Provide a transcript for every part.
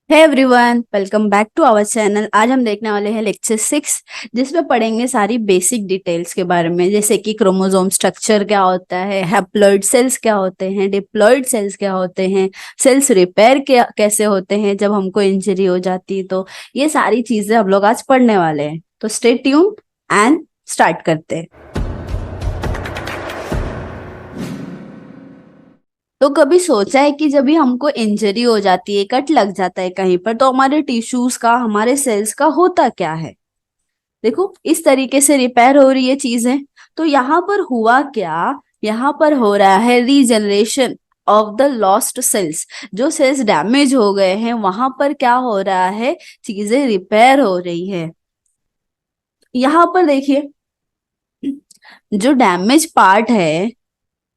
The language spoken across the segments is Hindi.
Hey everyone, welcome back to our channel. आज हम देखने वाले हैं लेक्चर 6, जिसमें पढ़ेंगे सारी बेसिक डिटेल्स के बारे में, जैसे कि क्रोमोसोम स्ट्रक्चर क्या होता है, हैप्लॉइड सेल्स क्या होते हैं, डिप्लॉइड सेल्स क्या होते हैं, सेल्स रिपेयर क्या कैसे होते हैं जब हमको इंजरी हो जाती है। तो ये सारी चीजें हम लोग आज पढ़ने वाले हैं। तो स्टे ट्यून्ड एंड स्टार्ट करते हैं। तो कभी सोचा है कि जब भी हमको इंजरी हो जाती है, कट लग जाता है कहीं पर, तो हमारे टिश्यूज का, हमारे सेल्स का होता क्या है। देखो, इस तरीके से रिपेयर हो रही है चीजें। तो यहाँ पर हुआ क्या, यहाँ पर हो रहा है regeneration of the lost cells. जो सेल्स डैमेज हो गए हैं, वहां पर क्या हो रहा है, चीजें रिपेयर हो रही है। यहाँ पर देखिए, जो डैमेज पार्ट है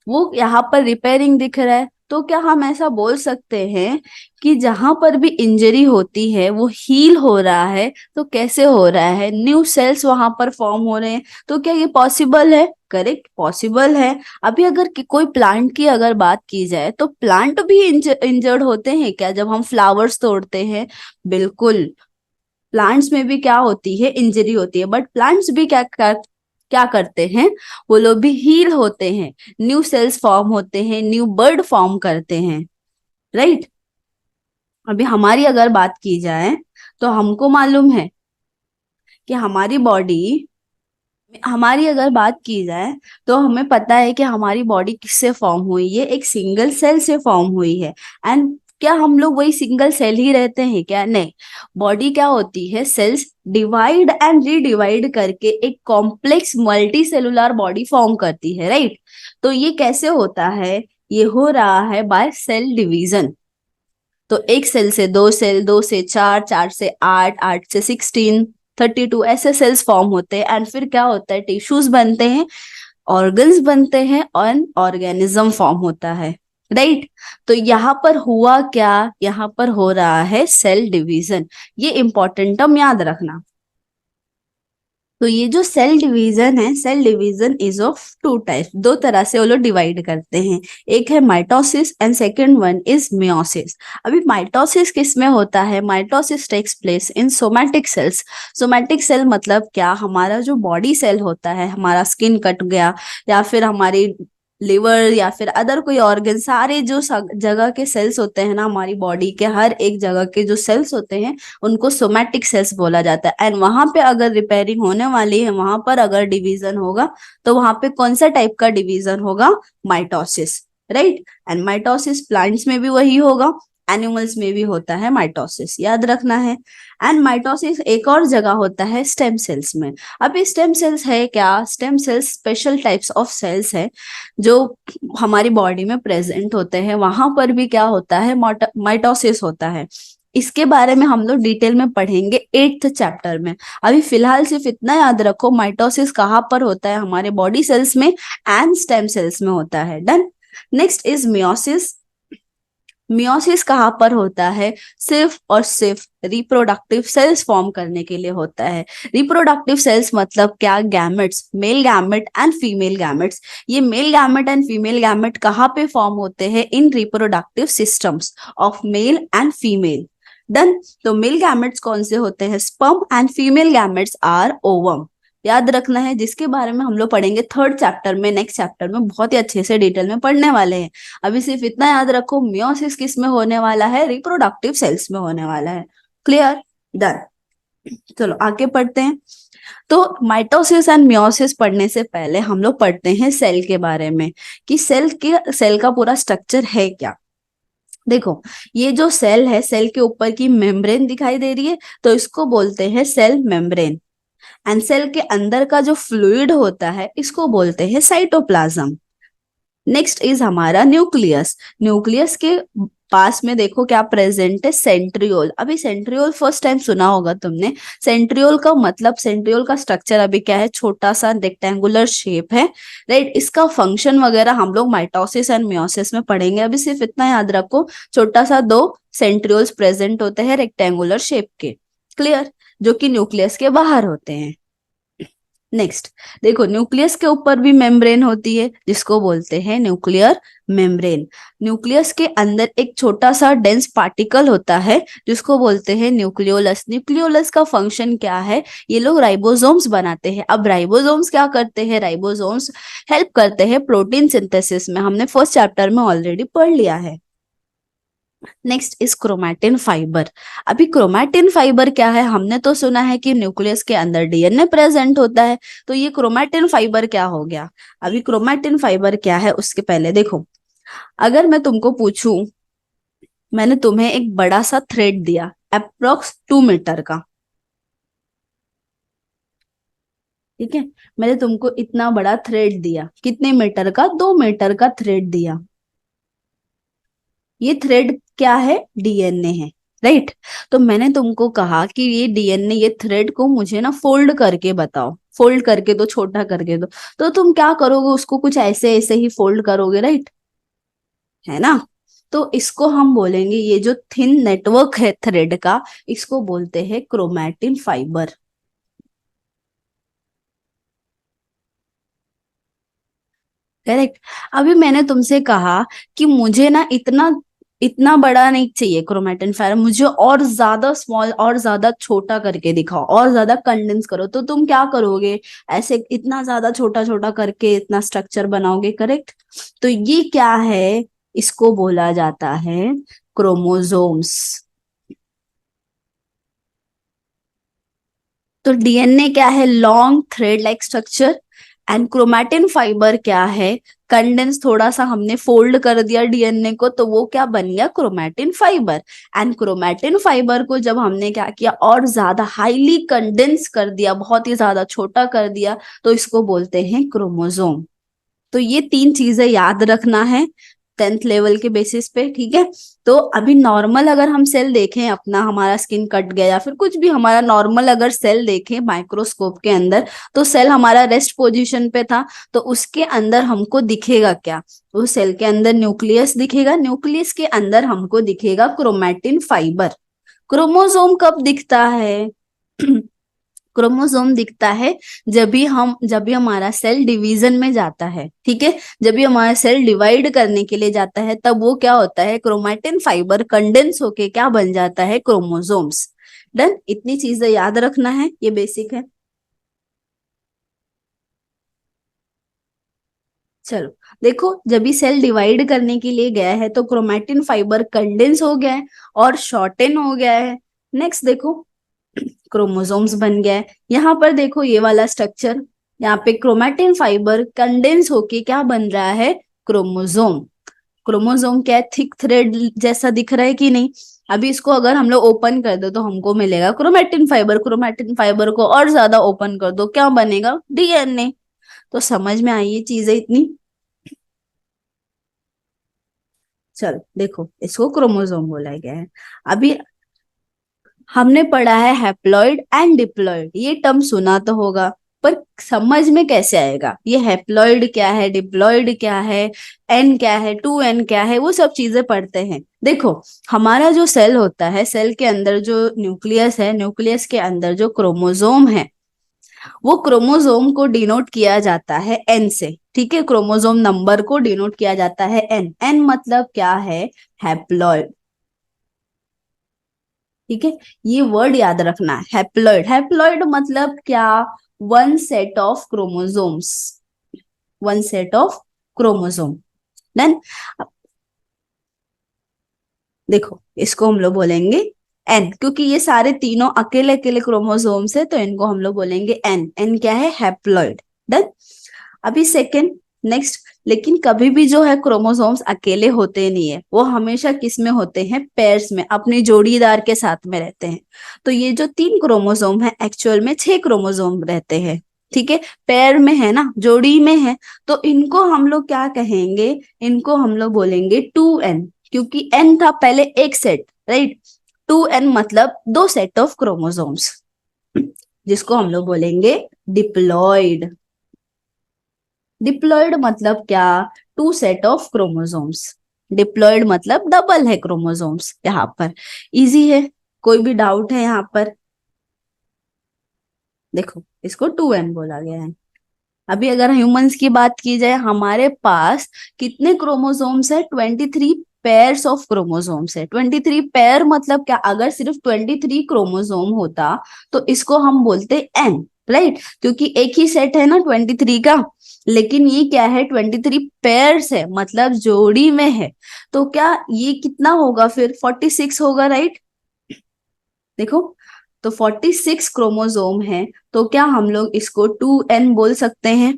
वो यहाँ पर रिपेयरिंग दिख रहा है। तो क्या हम ऐसा बोल सकते हैं कि जहां पर भी इंजरी होती है वो हील हो रहा है? तो कैसे हो रहा है, न्यू सेल्स वहां पर फॉर्म हो रहे हैं। तो क्या ये पॉसिबल है? करेक्ट, पॉसिबल है। अभी अगर कोई प्लांट की अगर बात की जाए, तो प्लांट भी इंजर्ड होते हैं क्या जब हम फ्लावर्स तोड़ते हैं? बिल्कुल, प्लांट्स में भी क्या होती है, इंजरी होती है। बट प्लांट्स भी क्या करते हैं, वो लोग भी हील होते हैं, न्यू सेल्स फॉर्म होते हैं, न्यू बर्ड फॉर्म करते हैं। राइट। अभी हमारी अगर बात की जाए, तो हमको मालूम है कि हमारी अगर बात की जाए, तो हमें पता है कि हमारी बॉडी किससे फॉर्म हुई है, एक सिंगल सेल से फॉर्म हुई है। एंड क्या हम लोग वही सिंगल सेल ही रहते हैं क्या? नहीं। बॉडी क्या होती है, सेल्स डिवाइड एंड रीडिवाइड करके एक complex multi cellular body form करती है। राइट। तो ये कैसे होता है? ये हो रहा है बाय सेल डिवीजन। तो एक सेल से दो सेल, दो से चार, चार से आठ, आठ से 16, 32 ऐसे सेल्स फॉर्म होते हैं। एंड फिर क्या होता है, टिश्यूज बनते हैं, ऑर्गन्स बनते हैं, और ऑर्गेनिज्म फॉर्म होता है। राइट। तो यहाँ पर हुआ क्या, यहाँ पर हो रहा है सेल डिवीजन। ये इंपॉर्टेंट टर्म याद रखना। तो ये जो सेल डिवीजन है, cell division is of two types. दो तरह से वो लोग डिवाइड करते हैं। एक है mitosis and second one is meiosis. अभी माइटोसिस किस में होता है? Mitosis takes place in somatic cells. Somatic cell मतलब क्या, हमारा जो बॉडी सेल होता है, हमारा स्किन कट गया, या फिर हमारी लिवर, या फिर अदर कोई ऑर्गन, सारे जो जगह के सेल्स होते हैं ना, हमारी बॉडी के हर एक जगह के जो सेल्स होते हैं, उनको सोमैटिक सेल्स बोला जाता है। एंड वहां पे अगर रिपेयरिंग होने वाली है, वहां पर अगर डिवीजन होगा, तो वहां पे कौन सा टाइप का डिवीजन होगा? Mitosis. Right. And mitosis plants में भी वही होगा, एनिमल्स में भी होता है माइटोसिस, याद रखना है। एंड माइटोसिस एक और जगह होता है स्टेम सेल्स में। अब ये स्टेम सेल्स है क्या? Stem cells special types of cells है जो हमारी बॉडी में प्रेजेंट होते हैं। वहां पर भी क्या होता है, माइटोसिस होता है। इसके बारे में हम लोग डिटेल में पढ़ेंगे 8th चैप्टर में। अभी फिलहाल सिर्फ इतना याद रखो, माइटोसिस कहाँ पर होता है, हमारे बॉडी सेल्स में एंड स्टेम सेल्स में होता है। Done. Next is meiosis. Meiosis कहाँ पर होता है? सिर्फ और सिर्फ रिप्रोडक्टिव सेल्स फॉर्म करने के लिए होता है। रिप्रोडक्टिव सेल्स मतलब क्या? Gametes, male gamete and female gametes. ये male gamete and female gamete कहाँ पे फॉर्म होते हैं? In reproductive systems of male and female. Done. तो मेल गैमेट्स कौन से होते हैं? Sperm. And female gametes are ovum. याद रखना है, जिसके बारे में हम लोग पढ़ेंगे 3rd चैप्टर में, नेक्स्ट चैप्टर में बहुत ही अच्छे से डिटेल में पढ़ने वाले हैं। अभी सिर्फ इतना याद रखो, मियोसिस किस में होने वाला है? रिप्रोडक्टिव सेल्स में होने वाला है। क्लियर? डन। चलो आगे पढ़ते हैं। तो माइटोसिस एंड मियोसिस पढ़ने से पहले हम लोग पढ़ते हैं सेल के बारे में, कि सेल का पूरा स्ट्रक्चर है क्या। देखो, ये जो सेल है, सेल के ऊपर की मेम्ब्रेन दिखाई दे रही है, तो इसको बोलते हैं सेल मेम्ब्रेन। एंड सेल के अंदर का जो फ्लूइड होता है, इसको बोलते हैं साइटोप्लाज्म। नेक्स्ट इज हमारा न्यूक्लियस। न्यूक्लियस के पास में देखो क्या प्रेजेंट है? सेंट्रियोल। अभी सेंट्रियोल फर्स्ट टाइम सुना होगा तुमने। सेंट्रियोल का मतलब, सेंट्रियोल का स्ट्रक्चर अभी क्या है? छोटा सा रेक्टेंगुलर शेप है। राइट। इसका फंक्शन वगैरह हम लोग माइटोसिस एंड मियोसिस में पढ़ेंगे। अभी सिर्फ इतना याद रखो, छोटा सा दो सेंट्रियोल्स प्रेजेंट होते हैं रेक्टेंगुलर शेप के। क्लियर? जो कि न्यूक्लियस के बाहर होते हैं। नेक्स्ट देखो, न्यूक्लियस के ऊपर भी मेम्ब्रेन होती है जिसको बोलते हैं न्यूक्लियर मेम्ब्रेन। न्यूक्लियस के अंदर एक छोटा सा डेंस पार्टिकल होता है जिसको बोलते हैं न्यूक्लियोलस। न्यूक्लियोलस का फंक्शन क्या है? ये लोग राइबोसोम्स बनाते हैं। अब राइबोसोम्स क्या करते हैं? राइबोसोम्स हेल्प करते हैं प्रोटीन सिंथेसिस में, हमने फर्स्ट चैप्टर में ऑलरेडी पढ़ लिया है। Next is chromatin fibre. अभी क्रोमैटिन फाइबर क्या है? हमने तो सुना है कि न्यूक्लियस के अंदर डीएनए प्रेजेंट होता है, तो ये क्रोमैटिन फाइबर क्या हो गया? अभी क्रोमैटिन फाइबर क्या है उसके पहले देखो, अगर मैं तुमको पूछूं, मैंने तुम्हें एक बड़ा सा थ्रेड दिया अप्रोक्स 2 मीटर का, ठीक है, मैंने तुमको इतना बड़ा थ्रेड दिया, कितने मीटर का? 2 मीटर का थ्रेड दिया। ये थ्रेड क्या है? डीएनए है, राइट। तो मैंने तुमको कहा कि ये डीएनए, ये थ्रेड को मुझे ना फोल्ड करके बताओ, फोल्ड करके दो, छोटा करके दो। तो तुम क्या करोगे? उसको कुछ ऐसे ऐसे ही फोल्ड करोगे, राइट, है ना। तो इसको हम बोलेंगे, ये जो थिन नेटवर्क है थ्रेड का, इसको बोलते हैं क्रोमैटिन फाइबर। करेक्ट। अभी मैंने तुमसे कहा कि मुझे ना इतना इतना बड़ा नहीं चाहिए क्रोमैटिन फाइबर, मुझे और ज्यादा स्मॉल, और ज्यादा छोटा करके दिखाओ, और ज्यादा कंडेंस करो। तो तुम क्या करोगे? ऐसे इतना ज्यादा छोटा छोटा करके इतना स्ट्रक्चर बनाओगे, करेक्ट। तो ये क्या है? इसको बोला जाता है क्रोमोसोम्स। तो डीएनए क्या है? Long thread like structure. And chromatin fibre क्या है? कंडेंस, थोड़ा सा हमने फोल्ड कर दिया डीएनए को, तो वो क्या बन गया? Chromatin fibre. And chromatin fibre को जब हमने क्या किया, और ज्यादा हाईली कंडेंस कर दिया, बहुत ही ज्यादा छोटा कर दिया, तो इसको बोलते हैं क्रोमोसोम। तो ये 3 चीजें याद रखना है 10th लेवल के बेसिस पे, ठीक है। तो अभी नॉर्मल अगर हम सेल देखें अपना, हमारा स्किन कट गया या फिर कुछ भी, हमारा नॉर्मल अगर सेल देखें माइक्रोस्कोप के अंदर, तो सेल हमारा रेस्ट पोजीशन पे था, तो उसके अंदर हमको दिखेगा क्या? उस सेल के अंदर न्यूक्लियस दिखेगा, न्यूक्लियस के अंदर हमको दिखेगा क्रोमैटिन फाइबर। क्रोमोसोम कब दिखता है? क्रोमोसोम दिखता है जब भी हमारा सेल डिवीजन में जाता है, ठीक है। जब भी हमारा सेल डिवाइड करने के लिए जाता है, तब वो क्या होता है? क्रोमैटिन फाइबर कंडेंस होके क्या बन जाता है? क्रोमोसोम्स। डन। इतनी चीजें याद रखना है, ये बेसिक है। चलो देखो, जब भी सेल डिवाइड करने के लिए गया है, तो क्रोमैटिन फाइबर कंडेंस हो गया है और शॉर्टेन हो गया है। नेक्स्ट देखो, क्रोमोसोम्स बन गया है। यहाँ पर देखो ये वाला स्ट्रक्चर, यहाँ पे क्रोमैटिन फाइबर कंडेंस होके क्या बन रहा है? क्रोमोसोम। क्रोमोसोम क्या है? थिक थ्रेड जैसा दिख रहा है कि नहीं? अभी इसको अगर हम लोग ओपन कर दो तो हमको मिलेगा क्रोमैटिन फाइबर। क्रोमैटिन फाइबर को और ज्यादा ओपन कर दो, क्या बनेगा? डीएनए। तो समझ में आई ये चीजें इतनी? चलो देखो, इसको क्रोमोसोम बोला गया है। अभी हमने पढ़ा है हैप्लॉइड एंड डिप्लॉइड, ये टर्म सुना तो होगा, पर समझ में कैसे आएगा ये हैप्लॉइड क्या है, डिप्लॉइड क्या है, एन क्या है, 2n क्या है, वो सब चीजें पढ़ते हैं। देखो, हमारा जो सेल होता है, सेल के अंदर जो न्यूक्लियस है, न्यूक्लियस के अंदर जो क्रोमोसोम है, वो क्रोमोसोम को डिनोट किया जाता है एन से, ठीक है। क्रोमोसोम नंबर को डिनोट किया जाता है एन। एन मतलब क्या है? हैप्लॉइड, ठीक है। ये वर्ड याद रखना है, हैप्लॉइड। हैप्लॉइड मतलब क्या? One set of chromosomes, one set of chromosome. Then देखो, इसको हम लोग बोलेंगे एन, क्योंकि ये सारे तीनों अकेले अकेले क्रोमोसोम्स है, तो इनको हम लोग बोलेंगे एन। एन क्या है? हैप्लॉइड। डन। अभी सेकंड, नेक्स्ट, लेकिन कभी भी जो है क्रोमोसोम्स अकेले होते नहीं है, वो हमेशा किस में होते हैं? पेयर्स में, अपने जोड़ीदार के साथ में रहते हैं। तो ये जो 3 क्रोमोसोम है, एक्चुअल में 6 क्रोमोसोम रहते हैं, ठीक है। पेयर में है ना, जोड़ी में है, तो इनको हम लोग क्या कहेंगे? इनको हम लोग बोलेंगे 2n, क्योंकि n था पहले एक सेट, राइट। 2n मतलब 2 सेट ऑफ क्रोमोसोम्स, जिसको हम लोग बोलेंगे डिप्लॉइड। डिप्लॉयड मतलब क्या? 2 सेट ऑफ क्रोमोसोम्स। डिप्लॉयड मतलब डबल है क्रोमोसोम्स यहाँ पर। इजी है? कोई भी डाउट है यहाँ पर? देखो इसको 2n बोला गया है। अभी अगर ह्यूमंस की बात की जाए, हमारे पास कितने क्रोमोसोम्स है? 23 पेयर्स ऑफ क्रोमोसोम्स है। 23 पेयर मतलब क्या? अगर सिर्फ 23 क्रोमोसोम होता तो इसको हम बोलते एन, राइट, क्योंकि एक ही सेट है ना 23 का। लेकिन ये क्या है? 23 पेयर्स है, मतलब जोड़ी में है। तो क्या ये कितना होगा फिर? 46 होगा, राइट। देखो, तो 46 क्रोमोसोम है, तो क्या हम लोग इसको 2n बोल सकते हैं?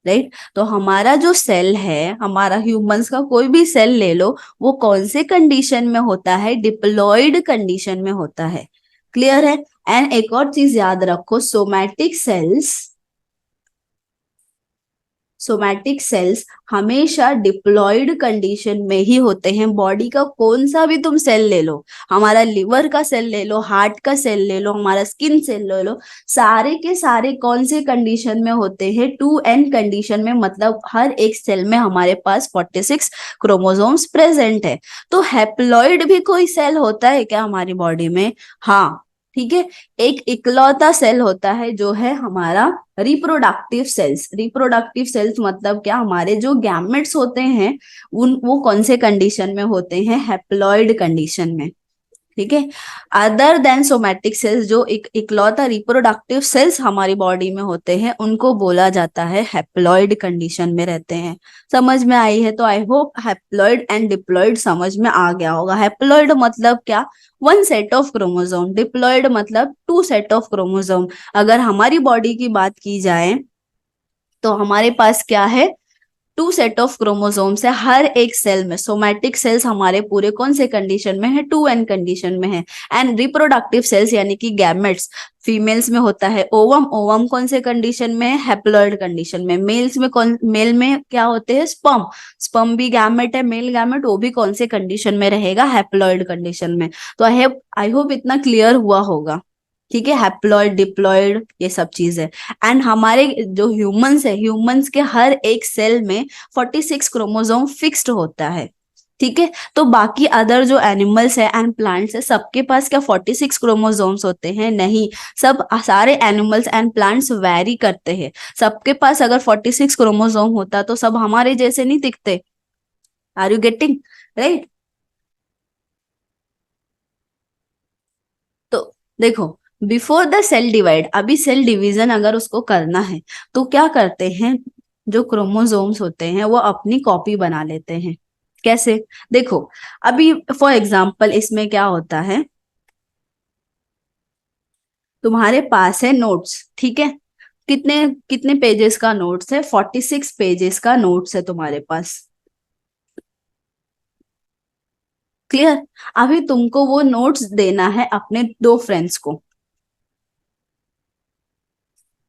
राइट। तो हमारा जो सेल है, हमारा ह्यूमंस का कोई भी सेल ले लो, वो कौन से कंडीशन में होता है? डिप्लॉयड कंडीशन में होता है। क्लियर है? एंड एक और चीज याद रखो, सोमैटिक सेल्स हमेशा डिप्लॉयड कंडीशन में ही होते हैं। बॉडी का कौन सा भी तुम सेल ले लो, हमारा लिवर का सेल ले लो, हार्ट का सेल ले लो, हमारा स्किन सेल ले लो, सारे के सारे कौन से कंडीशन में होते हैं? 2n कंडीशन में, मतलब हर एक सेल में हमारे पास 46 क्रोमोसोम्स प्रेजेंट है। तो हैप्लॉइड भी कोई सेल होता है क्या हमारी बॉडी में? हाँ, ठीक है। एक इकलौता सेल होता है जो है हमारा रिप्रोडक्टिव सेल्स मतलब क्या? हमारे जो गैमेट्स होते हैं उन वो कौन से कंडीशन में होते हैं? हैप्लॉइड कंडीशन में। ठीक है। अदर देन सोमैटिक सेल्स, जो एक इकलौता रिप्रोडक्टिव सेल्स हमारी बॉडी में होते हैं, उनको बोला जाता है हैप्लॉइड कंडीशन में रहते हैं। समझ में आई है? तो I hope haploid and diploid समझ में आ गया होगा। हैप्लॉइड मतलब क्या? One set of chromosome. Diploid मतलब टू सेट ऑफ क्रोमोसोम। अगर हमारी बॉडी की बात की जाए तो हमारे पास क्या है? टू सेट ऑफ क्रोमोसोम्स है हर एक सेल में। सोमैटिक सेल्स हमारे पूरे कौन से कंडीशन में है? 2n कंडीशन में है। एंड रिप्रोडक्टिव सेल्स यानी कि गैमेट्स फीमेल्स में होता है ओवम। ओवम कौन से कंडीशन में है? हैप्लॉइड कंडीशन में। मेल्स में कौन? मेल में क्या होते हैं? स्पर्म। स्पर्म भी गैमेट है, मेल गैमेट, वो भी कौन से कंडीशन में रहेगा? हैप्लॉइड कंडीशन में। तो आई होप इतना क्लियर हुआ होगा। ठीक है, हैप्लॉइड डिप्लॉइड ये सब चीज है। एंड हमारे जो ह्यूमंस है, ह्यूमंस के हर एक सेल में 46 क्रोमोसोम फिक्स्ड होता है। ठीक है। तो बाकी अदर जो एनिमल्स है एंड प्लांट्स है, सबके पास क्या 46 क्रोमोसोम्स होते हैं? नहीं। सब सारे एनिमल्स एंड प्लांट्स वैरी करते हैं। सबके पास अगर 46 क्रोमोसोम होता तो सब हमारे जैसे नहीं दिखते। Are you getting? राइट। तो देखो, बिफोर द सेल डिवाइड, अभी सेल डिवीजन अगर उसको करना है तो क्या करते हैं? जो क्रोमोसोम्स होते हैं वो अपनी कॉपी बना लेते हैं। कैसे? देखो, अभी फॉर एग्जांपल इसमें क्या होता है, तुम्हारे पास है नोट्स, ठीक है। कितने कितने पेजेस का नोट्स है? 46 पेजेस का नोट्स है तुम्हारे पास। क्लियर? अभी तुमको वो नोट्स देना है अपने दो फ्रेंड्स को।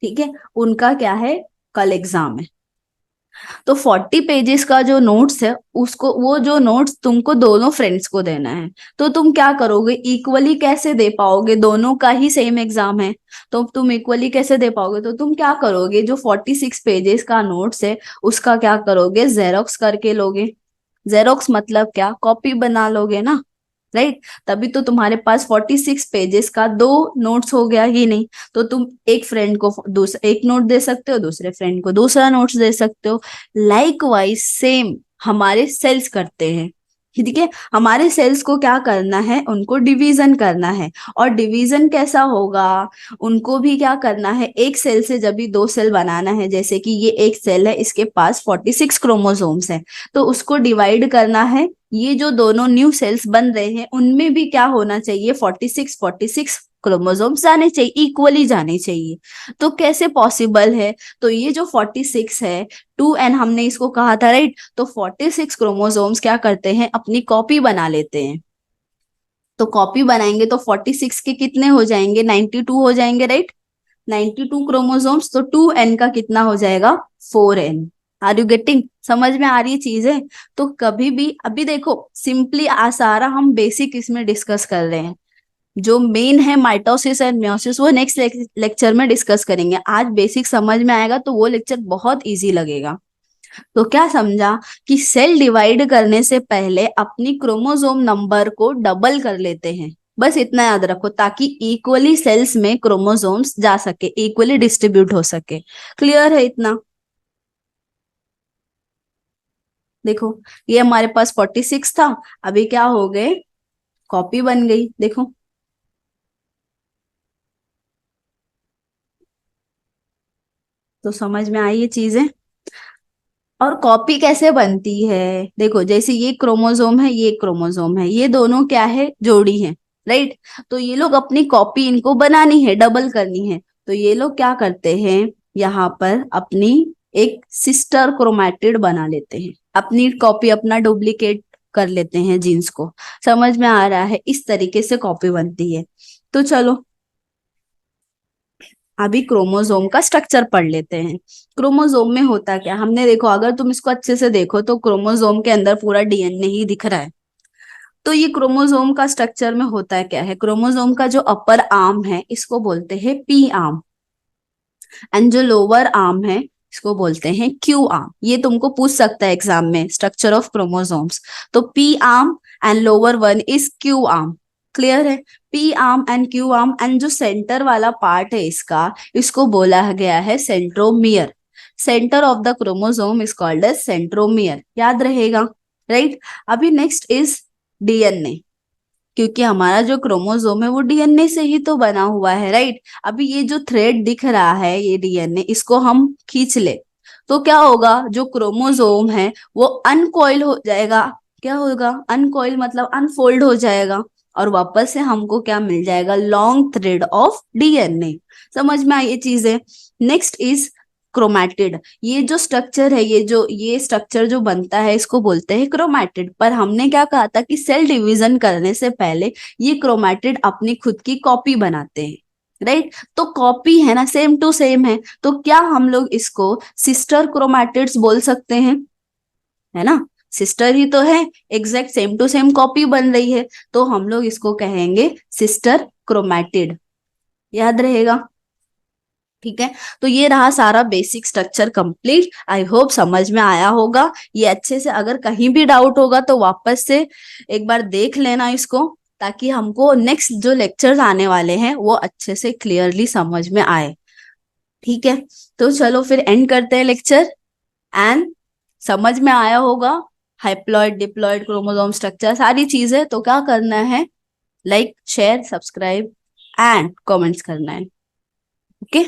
ठीक है। उनका क्या है? कल एग्जाम है। तो 40 पेजेस का जो नोट्स है, उसको वो जो नोट्स तुमको दोनों फ्रेंड्स को देना है। तो तुम क्या करोगे? इक्वली कैसे दे पाओगे? दोनों का ही सेम एग्जाम है, तो तुम इक्वली कैसे दे पाओगे? तो तुम क्या करोगे? जो 46 पेजेस का नोट्स है उसका क्या करोगे? जेरोक्स करके लोगे। जेरोक्स मतलब क्या? कॉपी बना लोगे ना, राइट। तभी तो तुम्हारे पास 46 पेजेस का दो नोट्स हो गया ही नहीं। तो तुम एक फ्रेंड को दूसरा एक नोट दे सकते हो, दूसरे फ्रेंड को दूसरा नोट्स दे सकते हो। लाइकवाइज सेम हमारे सेल्स करते हैं। ठीक है। हमारे सेल्स को क्या करना है? उनको डिवीजन करना है। और डिवीजन कैसा होगा? उनको भी क्या करना है? एक सेल से जब भी दो सेल बनाना है, जैसे कि ये एक सेल है, इसके पास 46 क्रोमोसोम्स है, तो उसको डिवाइड करना है। ये जो दोनों न्यू सेल्स बन रहे हैं उनमें भी क्या होना चाहिए? 46 क्रोमोसोम्स जाने चाहिए, इक्वली जाने चाहिए। तो कैसे पॉसिबल है? तो ये जो 46 है, 2n हमने इसको कहा था, राइट। तो 46 क्रोमोसोम्स क्या करते हैं? अपनी कॉपी बना लेते हैं। तो कॉपी बनाएंगे तो 46 के कितने हो जाएंगे? 92 हो जाएंगे, राइट। 92 क्रोमोसोम्स, तो 2n का कितना हो जाएगा? 4n। Are you getting? समझ में आ रही है चीजें? तो कभी भी अभी देखो, सिंपली सारा हम बेसिक इसमें डिस्कस कर रहे हैं। जो मेन है माइटोसिस एंड मियोसिस वो नेक्स्ट लेक्चर में डिस्कस करेंगे। आज बेसिक समझ में आएगा तो वो लेक्चर बहुत इजी लगेगा। तो क्या समझा कि सेल डिवाइड करने से पहले अपनी क्रोमोसोम नंबर को डबल कर लेते हैं। बस इतना याद रखो ताकि इक्वली सेल्स में क्रोमोसोम्स जा सके, इक्वली डिस्ट्रीब्यूट हो सके। क्लियर है इतना? देखो, ये हमारे पास 46 था, अभी क्या हो गए, कॉपी बन गई। देखो, तो समझ में आई ये चीजें। और कॉपी कैसे बनती है? देखो, जैसे ये क्रोमोसोम है, ये क्रोमोसोम है, ये दोनों क्या है, जोड़ी है, राइट। तो ये लोग अपनी कॉपी इनको बनानी है, डबल करनी है। तो ये लोग क्या करते हैं, यहाँ पर अपनी एक सिस्टर क्रोमैटिड बना लेते हैं, अपनी कॉपी अपना डुप्लीकेट कर लेते हैं जीन्स को। समझ में आ रहा है? इस तरीके से कॉपी बनती है। तो चलो, अभी क्रोमोसोम का स्ट्रक्चर पढ़ लेते हैं। क्रोमोसोम में होता क्या, हमने देखो, अगर तुम इसको अच्छे से देखो तो क्रोमोसोम के अंदर पूरा डीएनए ही दिख रहा है। तो ये क्रोमोसोम का स्ट्रक्चर में होता है क्या है, क्रोमोसोम का जो अपर आर्म है इसको बोलते हैं पी आर्म, एंड जो लोअर आर्म है इसको बोलते हैं क्यू आर्म। ये तुमको पूछ सकता है एग्जाम में, स्ट्रक्चर ऑफ क्रोमोसोम्स। तो P arm and lower one is Q arm. Clear है? P arm and Q arm, and जो सेंटर वाला पार्ट है इसका, इसको बोला गया है centromere. Centre of the chromosome is called as centromere, याद रहेगा, राइट। अभी नेक्स्ट इज डीएनए, क्योंकि हमारा जो क्रोमोसोम है वो डीएनए से ही तो बना हुआ है, राइट। अभी ये जो थ्रेड दिख रहा है, ये डीएनए, इसको हम खींच ले तो क्या होगा, जो क्रोमोसोम है वो अनकॉइल हो जाएगा। क्या होगा, अनकॉइल मतलब अनफोल्ड हो जाएगा, और वापस से हमको क्या मिल जाएगा, लॉन्ग थ्रेड ऑफ डीएनए। समझ में आई ये चीजें? Next is chromatid. ये जो स्ट्रक्चर है, ये स्ट्रक्चर जो बनता है इसको बोलते हैं क्रोमैटिड। पर हमने क्या कहा था कि सेल डिवीजन करने से पहले ये क्रोमैटिड अपनी खुद की कॉपी बनाते हैं, राइट। तो कॉपी है ना, सेम टू सेम है, तो क्या हम लोग इसको सिस्टर क्रोमैटिड्स बोल सकते हैं, है ना। सिस्टर ही तो है, exact same to same copy बन रही है, तो हम लोग इसको कहेंगे सिस्टर क्रोमैटिड। याद रहेगा? ठीक है। तो ये रहा सारा basic structure complete. I hope समझ में आया होगा ये अच्छे से। अगर कहीं भी डाउट होगा तो वापस से एक बार देख लेना इसको, ताकि हमको नेक्स्ट जो लेक्चर्स आने वाले हैं वो अच्छे से क्लियरली समझ में आए। ठीक है, तो चलो फिर एंड करते हैं लेक्चर। एंड समझ में आया होगा हाइप्लॉइड, डिप्लॉइड, क्रोमोसोम स्ट्रक्चर, सारी चीजें। तो क्या करना है, like share subscribe and comments करना है। ओके।